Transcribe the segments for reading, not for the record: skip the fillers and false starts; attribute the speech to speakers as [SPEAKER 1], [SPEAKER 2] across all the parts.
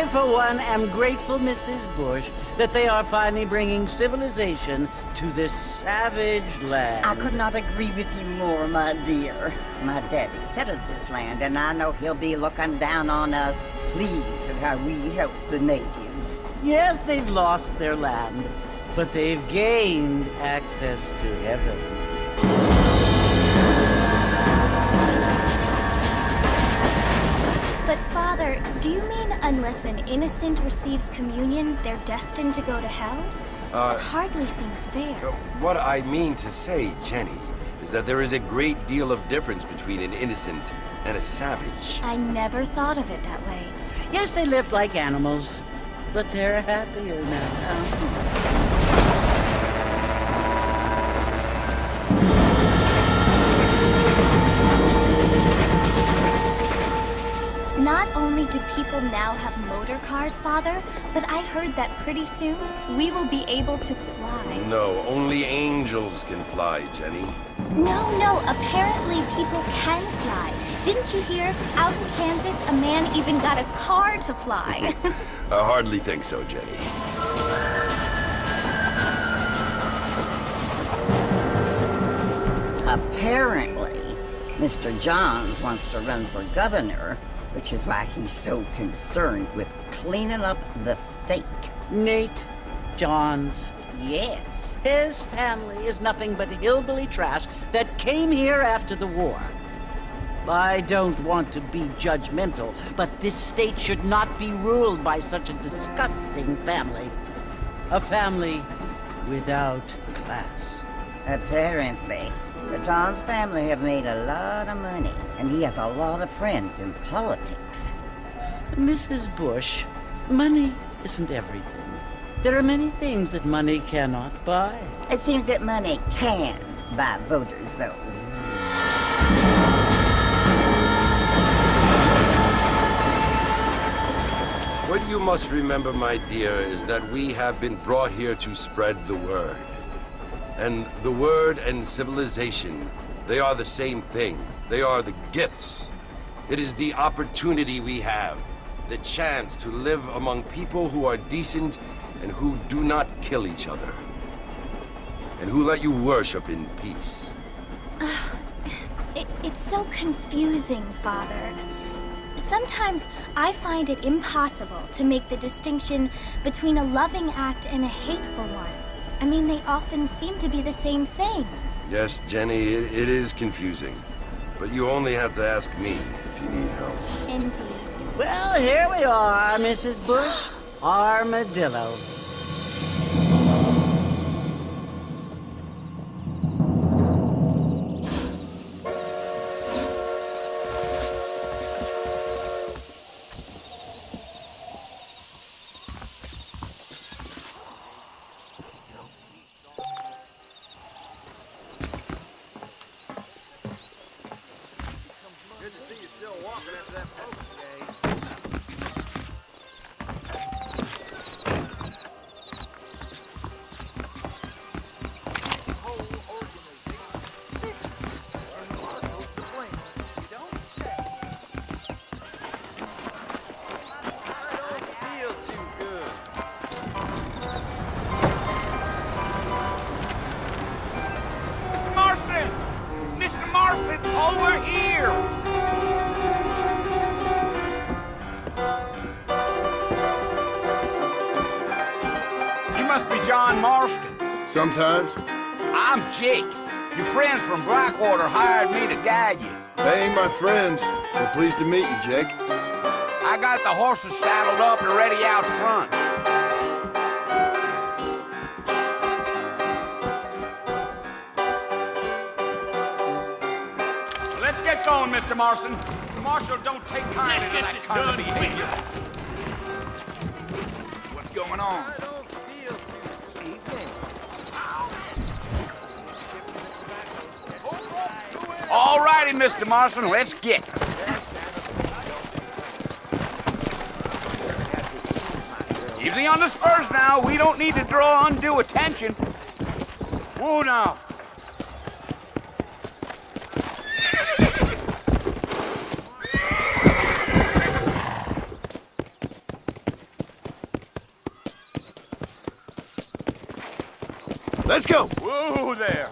[SPEAKER 1] I, for one, am grateful, Mrs. Bush, that they are finally bringing civilization to this savage land.
[SPEAKER 2] I could not agree with you more, my dear. My daddy settled this land, and I know he'll be looking down on us, pleased at how we help the natives.
[SPEAKER 1] Yes, they've lost their land, but they've gained access to heaven.
[SPEAKER 3] But Father, do you mean unless an innocent receives communion, they're destined to go to hell? It hardly seems fair.
[SPEAKER 4] What I mean to say, Jenny, is that there is a great deal of difference between an innocent and a savage.
[SPEAKER 3] I never thought of it that way.
[SPEAKER 1] Yes, they lived like animals, but they're happier now.
[SPEAKER 3] Not only do people now have motor cars, Father, but I heard that pretty soon we will be able to fly.
[SPEAKER 4] No, only angels can fly, Jenny.
[SPEAKER 3] No, apparently people can fly. Didn't you hear? Out in Kansas, a man even got a car to fly.
[SPEAKER 4] I hardly think so, Jenny.
[SPEAKER 2] Apparently, Mr. Johns wants to run for governor, which is why he's so concerned with cleaning up the state.
[SPEAKER 1] Nate Johns.
[SPEAKER 2] Yes.
[SPEAKER 1] His family is nothing but hillbilly trash that came here after the war. I don't want to be judgmental, but this state should not be ruled by such a disgusting family. A family without class.
[SPEAKER 2] Apparently. The Johns family have made a lot of money, and he has a lot of friends in politics.
[SPEAKER 1] Mrs. Bush, money isn't everything. There are many things that money cannot buy.
[SPEAKER 2] It seems that money can buy voters, though.
[SPEAKER 4] What you must remember, my dear, is that we have been brought here to spread the word. And the word and civilization, they are the same thing. They are the gifts. It is the opportunity we have, the chance to live among people who are decent and who do not kill each other, and who let you worship in peace.
[SPEAKER 3] It's so confusing, Father. Sometimes I find it impossible to make the distinction between a loving act and a hateful one. I mean, they often seem to be the same thing.
[SPEAKER 4] Yes, Jenny, it is confusing. But you only have to ask me if you need help.
[SPEAKER 3] Indeed.
[SPEAKER 1] Well, here we are, Mrs. Bush. Armadillo.
[SPEAKER 5] Over here! You must be John Marston.
[SPEAKER 6] Sometimes.
[SPEAKER 5] I'm Jake. Your friends from Blackwater hired me to guide you.
[SPEAKER 6] They ain't my friends. We're pleased to meet you, Jake.
[SPEAKER 5] I got the horses saddled up and ready out front. Let's get going, Mr. Marston. The marshal don't take time into that kind of behavior. What's going on? All righty, Mr. Marston, let's get. Easy on the spurs now. We don't need to draw undue attention. Whoa now.
[SPEAKER 6] Let's go.
[SPEAKER 5] Whoa there.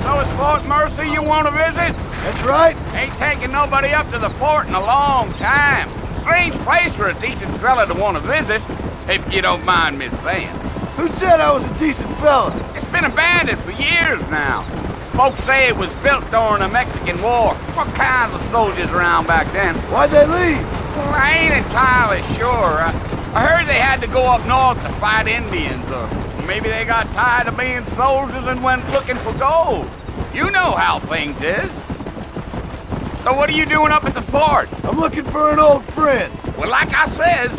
[SPEAKER 5] So it's Fort Mercy you want to visit?
[SPEAKER 6] That's right.
[SPEAKER 5] Ain't taking nobody up to the fort in a long time. Strange place for a decent fella to want to visit, if you don't mind me saying.
[SPEAKER 6] Who said I was a decent fella?
[SPEAKER 5] It's been abandoned for years now. Folks say it was built during the Mexican War. What kinds of soldiers around back then?
[SPEAKER 6] Why'd they leave?
[SPEAKER 5] Well, I ain't entirely sure. I heard they had to go up north to fight Indians, or maybe they got tired of being soldiers and went looking for gold. You know how things is. So what are you doing up at the fort?
[SPEAKER 6] I'm looking for an old friend.
[SPEAKER 5] Well, like I says,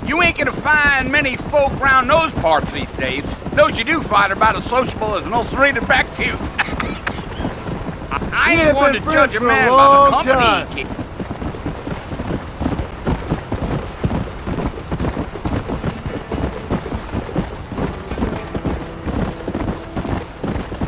[SPEAKER 5] you ain't gonna find many folk round those parts these days. Those you do find are about as sociable as an old serrated back tooth. I
[SPEAKER 6] We
[SPEAKER 5] ain't
[SPEAKER 6] have
[SPEAKER 5] one
[SPEAKER 6] been
[SPEAKER 5] to
[SPEAKER 6] friends
[SPEAKER 5] judge a
[SPEAKER 6] for a
[SPEAKER 5] man by
[SPEAKER 6] long
[SPEAKER 5] the company
[SPEAKER 6] time.
[SPEAKER 5] he keeps.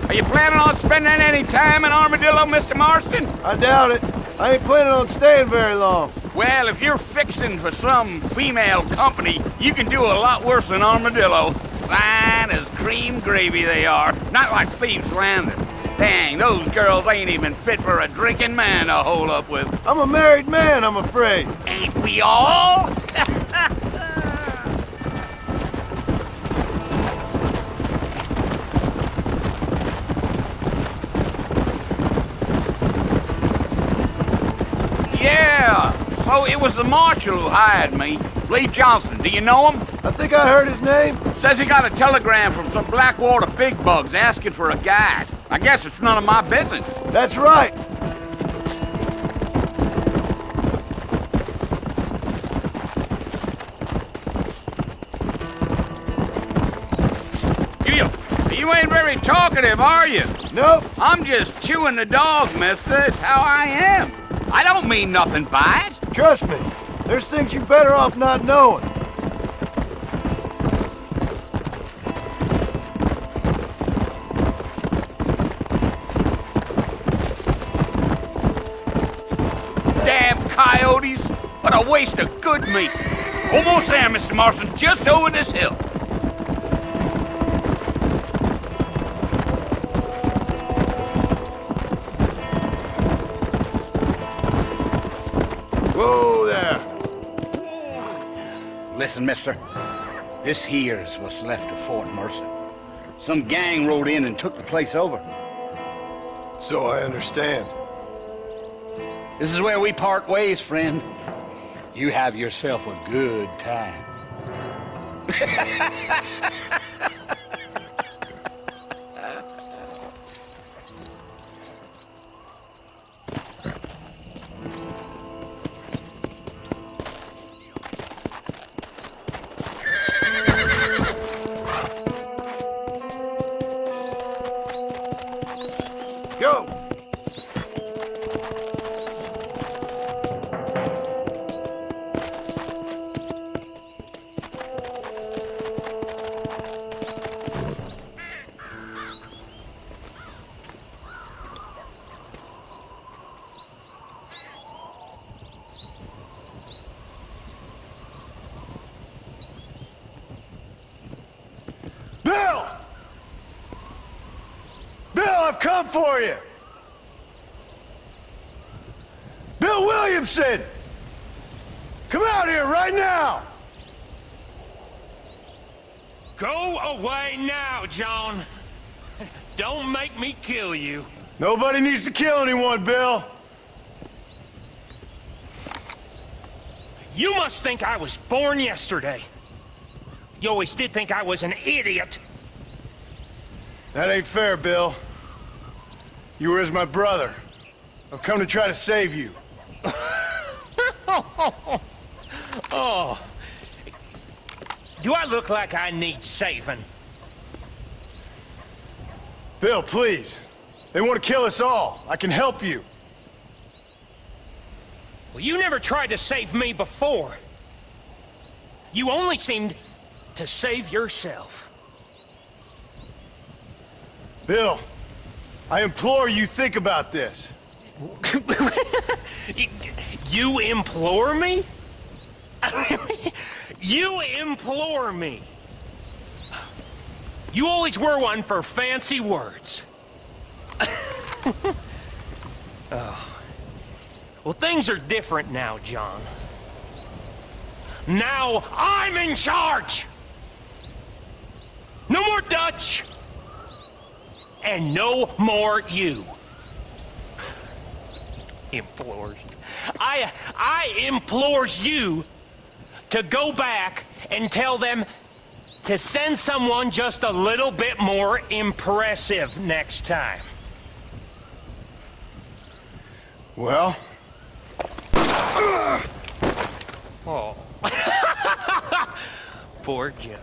[SPEAKER 5] Are you planning on spending any time in Armadillo, Mr. Marston?
[SPEAKER 6] I doubt it. I ain't planning on staying very long.
[SPEAKER 5] Well, if you're fixing for some female company, you can do a lot worse than Armadillo. Fine as cream gravy they are. Not like Thieves Landing. Dang, those girls ain't even fit for a drinking man to hole up with.
[SPEAKER 6] I'm a married man, I'm afraid.
[SPEAKER 5] Ain't we all? Yeah, so it was the marshal who hired me. Lee Johnson, do you know him?
[SPEAKER 6] I think I heard his name.
[SPEAKER 5] Says he got a telegram from some Blackwater big bugs asking for a guide. I guess it's none of my business.
[SPEAKER 6] That's right.
[SPEAKER 5] You ain't very talkative, are you?
[SPEAKER 6] Nope.
[SPEAKER 5] I'm just chewing the dog, mister. It's how I am. I don't mean nothing by it.
[SPEAKER 6] Trust me. There's things you're better off not knowing.
[SPEAKER 5] Damn coyotes. What a waste of good meat. Almost there, Mr. Marston. Just over this hill.
[SPEAKER 6] Whoa there.
[SPEAKER 5] Listen, mister. This here's what's left of Fort Mercy. Some gang rode in and took the place over.
[SPEAKER 6] So I understand.
[SPEAKER 5] This is where we part ways, friend. You have yourself a good time.
[SPEAKER 6] Go. Bill! Bill, I've come for you! Bill Williamson! Come out here right now!
[SPEAKER 7] Go away now, John. Don't make me kill you.
[SPEAKER 6] Nobody needs to kill anyone, Bill.
[SPEAKER 7] You must think I was born yesterday. You always did think I was an idiot.
[SPEAKER 6] That ain't fair, Bill. You were as my brother. I've come to try to save you.
[SPEAKER 7] Oh. Do I look like I need saving?
[SPEAKER 6] Bill, please. They want to kill us all. I can help you.
[SPEAKER 7] Well, you never tried to save me before. You only seemed to save yourself.
[SPEAKER 6] Bill, I implore you, think about this.
[SPEAKER 7] You implore me? You implore me? You always were one for fancy words. Oh. Well, things are different now, John. Now I'm in charge! No more Dutch! And no more you. Implores. I implores you to go back and tell them to send someone just a little bit more impressive next time.
[SPEAKER 6] Well?
[SPEAKER 7] Oh. Poor John.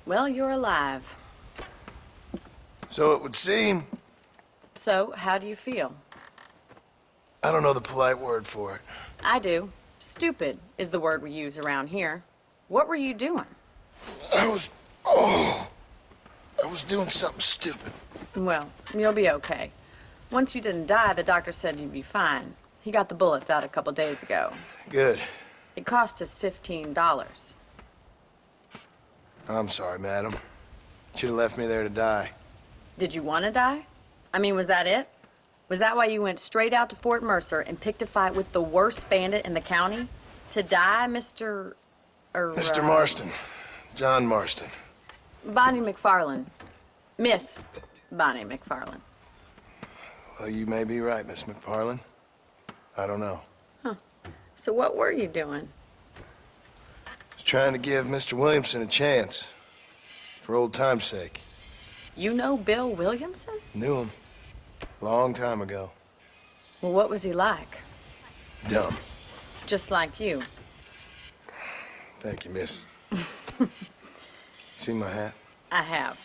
[SPEAKER 8] Well, you're alive.
[SPEAKER 6] So it would seem.
[SPEAKER 8] So, how do you feel?
[SPEAKER 6] I don't know the polite word for it.
[SPEAKER 8] I do. Stupid is the word we use around here. What were you doing?
[SPEAKER 6] I was doing something stupid.
[SPEAKER 8] Well, you'll be okay. Once you didn't die, the doctor said you'd be fine. He got the bullets out a couple days ago.
[SPEAKER 6] Good.
[SPEAKER 8] It cost us $15.
[SPEAKER 6] I'm sorry, madam. Should have left me there to die.
[SPEAKER 8] Did you want to die? I mean, was that it? Was that why you went straight out to Fort Mercer and picked a fight with the worst bandit in the county? To die, Mr.
[SPEAKER 6] Mr. Marston. John Marston.
[SPEAKER 8] Bonnie McFarland. Miss Bonnie McFarland.
[SPEAKER 6] Well, you may be right, Miss McFarland. I don't know.
[SPEAKER 8] So what were you doing?
[SPEAKER 6] Was trying to give Mr. Williamson a chance. For old time's sake.
[SPEAKER 8] You know Bill Williamson?
[SPEAKER 6] Knew him. Long time ago.
[SPEAKER 8] Well, what was he like?
[SPEAKER 6] Dumb.
[SPEAKER 8] Just like you.
[SPEAKER 6] Thank you, miss. See my hat?
[SPEAKER 8] I have.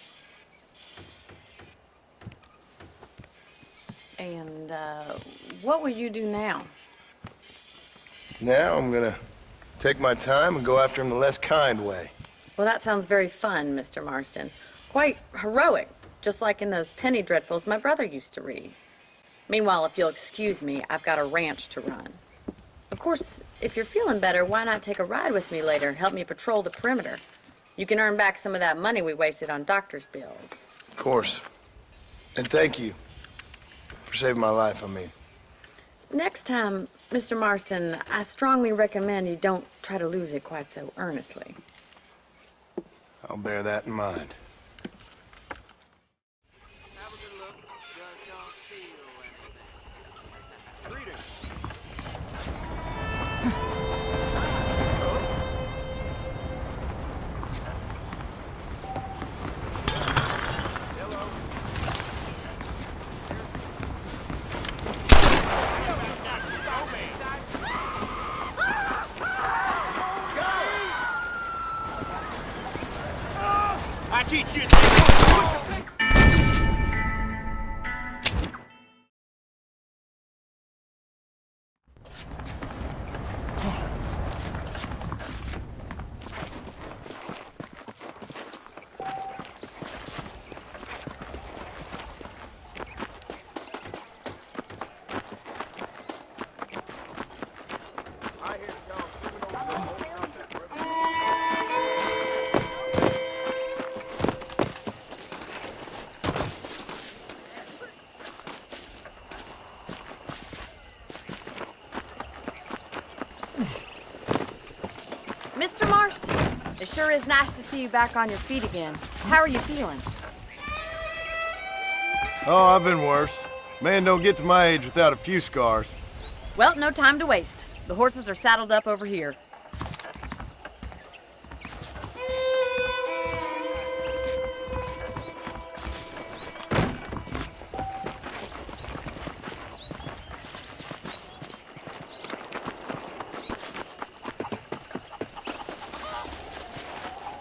[SPEAKER 8] And, what will you do now?
[SPEAKER 6] Now I'm gonna take my time and go after him the less kind way.
[SPEAKER 8] Well, that sounds very fun, Mr. Marston. Quite heroic, just like in those penny dreadfuls my brother used to read. Meanwhile, if you'll excuse me, I've got a ranch to run. Of course, if you're feeling better, why not take a ride with me later? Help me patrol the perimeter. You can earn back some of that money we wasted on doctor's bills.
[SPEAKER 6] Of course. And thank you for saving my life, I mean.
[SPEAKER 8] Next time, Mr. Marston, I strongly recommend you don't try to lose it quite so earnestly.
[SPEAKER 6] I'll bear that in mind.
[SPEAKER 7] I teach you.
[SPEAKER 8] Mr. Marston, it sure is nice to see you back on your feet again. How are you feeling?
[SPEAKER 6] Oh, I've been worse. Man don't get to my age without a few scars.
[SPEAKER 8] Well, no time to waste. The horses are saddled up over here.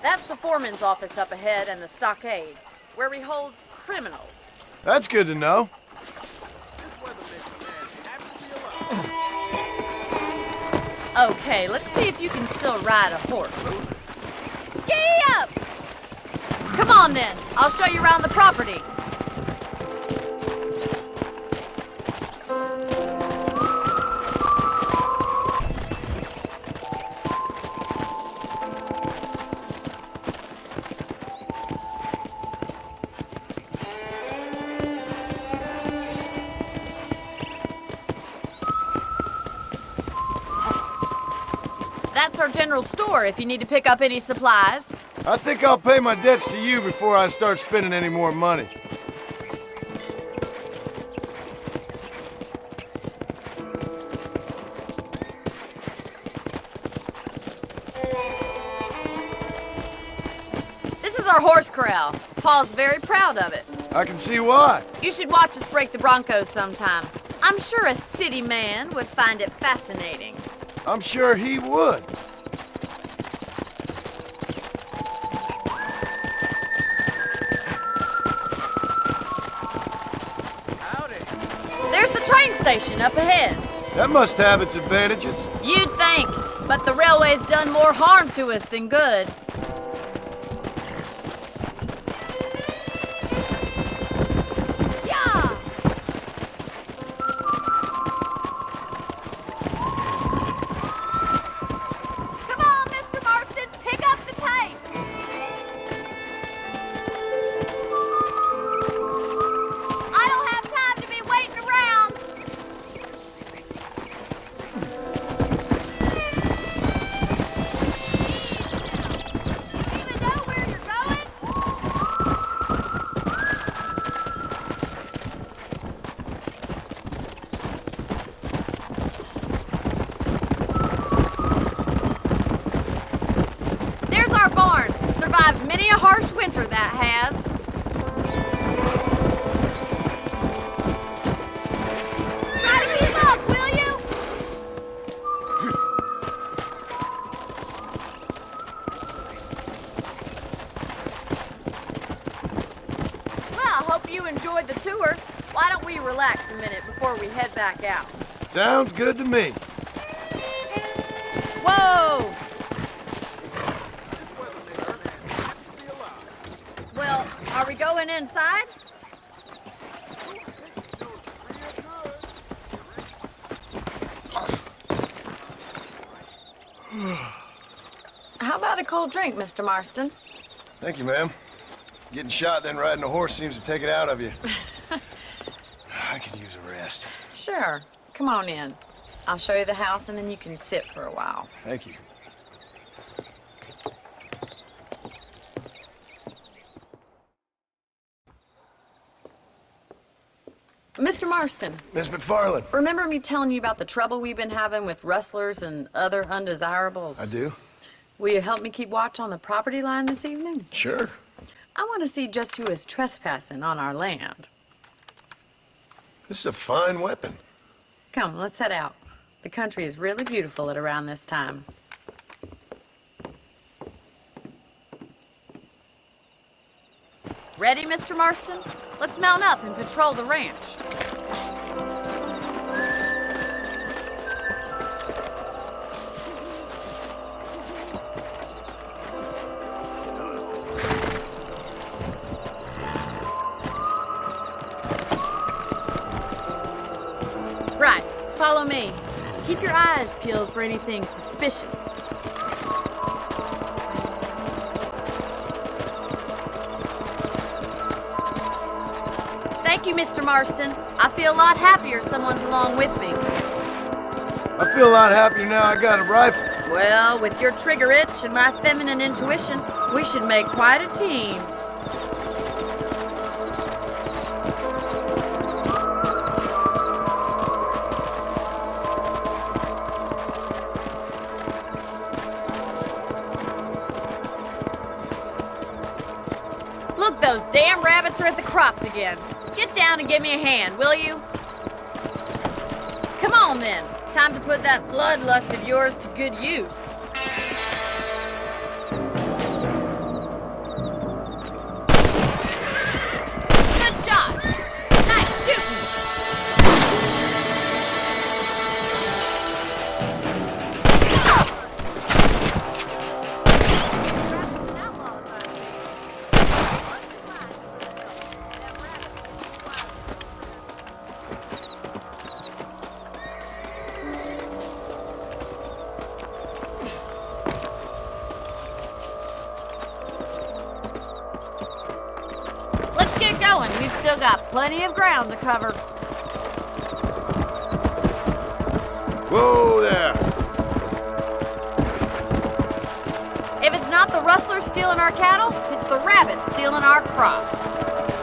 [SPEAKER 8] That's the foreman's office up ahead and the stockade, where we hold criminals.
[SPEAKER 6] That's good to know.
[SPEAKER 8] Okay, let's see if you can still ride a horse. Giddy up! Come on then, I'll show you around the property. That's our general store if you need to pick up any supplies.
[SPEAKER 6] I think I'll pay my debts to you before I start spending any more money.
[SPEAKER 8] This is our horse corral. Paul's very proud of it.
[SPEAKER 6] I can see why.
[SPEAKER 8] You should watch us break the Broncos sometime. I'm sure a city man would find it fascinating.
[SPEAKER 6] I'm sure he would.
[SPEAKER 8] There's the train station up ahead.
[SPEAKER 6] That must have its advantages.
[SPEAKER 8] You'd think, but the railway's done more harm to us than good. Yeah! Come on, Mr. Marston, pick up the tape. I don't have time to be waiting around. Even know where you're going? There's our barn. Survived many a harsh winter, that has. Try to keep up, will you? Well, I hope you enjoyed the tour. Why don't we relax a minute before we head back out?
[SPEAKER 6] Sounds good to me.
[SPEAKER 8] Whoa! Well, are we going inside? How about a cold drink, Mr. Marston?
[SPEAKER 6] Thank you, ma'am. Getting shot, then riding a horse seems to take it out of you. I could use a rest.
[SPEAKER 8] Sure. Come on in. I'll show you the house and then you can sit for a while.
[SPEAKER 6] Thank you.
[SPEAKER 8] Mr. Marston,
[SPEAKER 6] Miss McFarland.
[SPEAKER 8] remember me telling you about the trouble we've been having with rustlers and other undesirables?
[SPEAKER 6] I do?
[SPEAKER 8] Will you help me keep watch on the property line this evening?
[SPEAKER 6] Sure.
[SPEAKER 8] I want to see just who is trespassing on our land.
[SPEAKER 6] This is a fine weapon.
[SPEAKER 8] Come, let's head out. The country is really beautiful at around this time. Ready, Mr. Marston? Let's mount up and patrol the ranch. Right, follow me. Keep your eyes peeled for anything suspicious. Thank you, Mr. Marston. I feel a lot happier someone's along with me.
[SPEAKER 6] I feel a lot happier now I got a rifle.
[SPEAKER 8] Well, with your trigger itch and my feminine intuition, we should make quite a team. Look, those damn rabbits are at the crops again. Get down and give me a hand, will you? Come on then. Time to put that bloodlust of yours to good use. Good shot. Nice shooting. Let's get going. We've still got plenty of ground to cover.
[SPEAKER 6] Whoa there.
[SPEAKER 8] If it's not the rustlers stealing our cattle, it's the rabbits stealing our crops.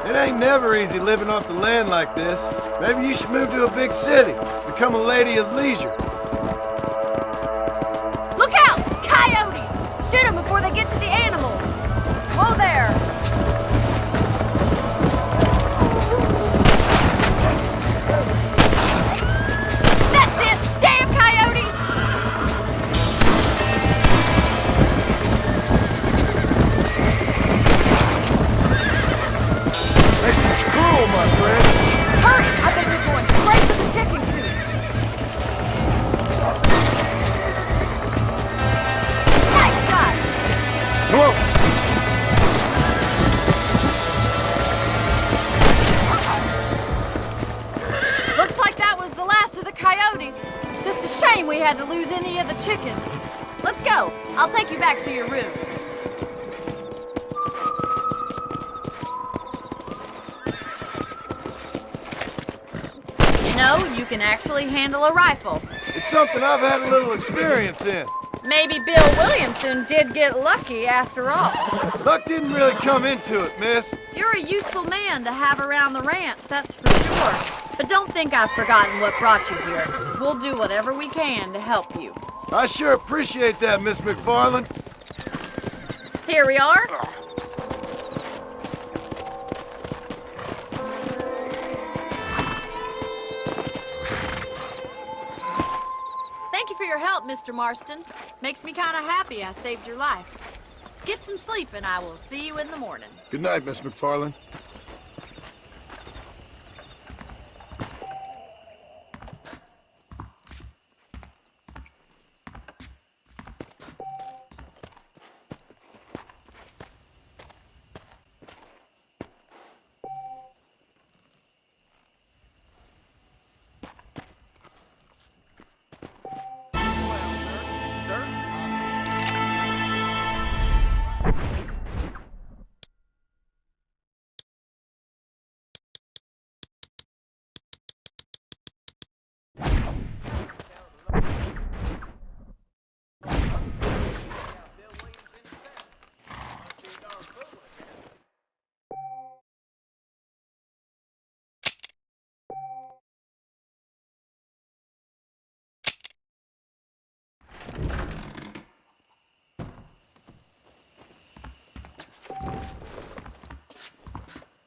[SPEAKER 6] It ain't never easy living off the land like this. Maybe you should move to a big city. Become a lady of leisure.
[SPEAKER 8] Look out! Coyotes! Shoot them before they get to the animals. Whoa there! That's it! Damn coyotes!
[SPEAKER 6] Nature's cruel, my friend.
[SPEAKER 8] Hurry! I think we're going straight to the chicken coop. Nice shot!
[SPEAKER 6] Whoa!
[SPEAKER 8] Looks like that was the last of the coyotes. Just a shame we had to lose any of the chickens. Let's go. I'll take you back to your room. You know, you can actually handle a rifle.
[SPEAKER 6] It's something I've had a little experience in.
[SPEAKER 8] Maybe Bill Williamson did get lucky after all.
[SPEAKER 6] Luck didn't really come into it, miss.
[SPEAKER 8] You're a useful man to have around the ranch, that's for sure. But don't think I've forgotten what brought you here. We'll do whatever we can to help you.
[SPEAKER 6] I sure appreciate that, Miss McFarland.
[SPEAKER 8] Here we are. Thank you for your help, Mr. Marston. Makes me kind of happy I saved your life. Get some sleep and I will see you in the morning.
[SPEAKER 6] Good night, Miss McFarland.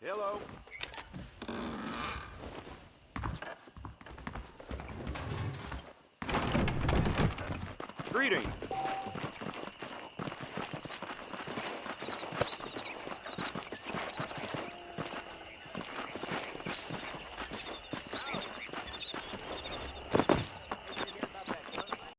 [SPEAKER 9] Hello. Greetings.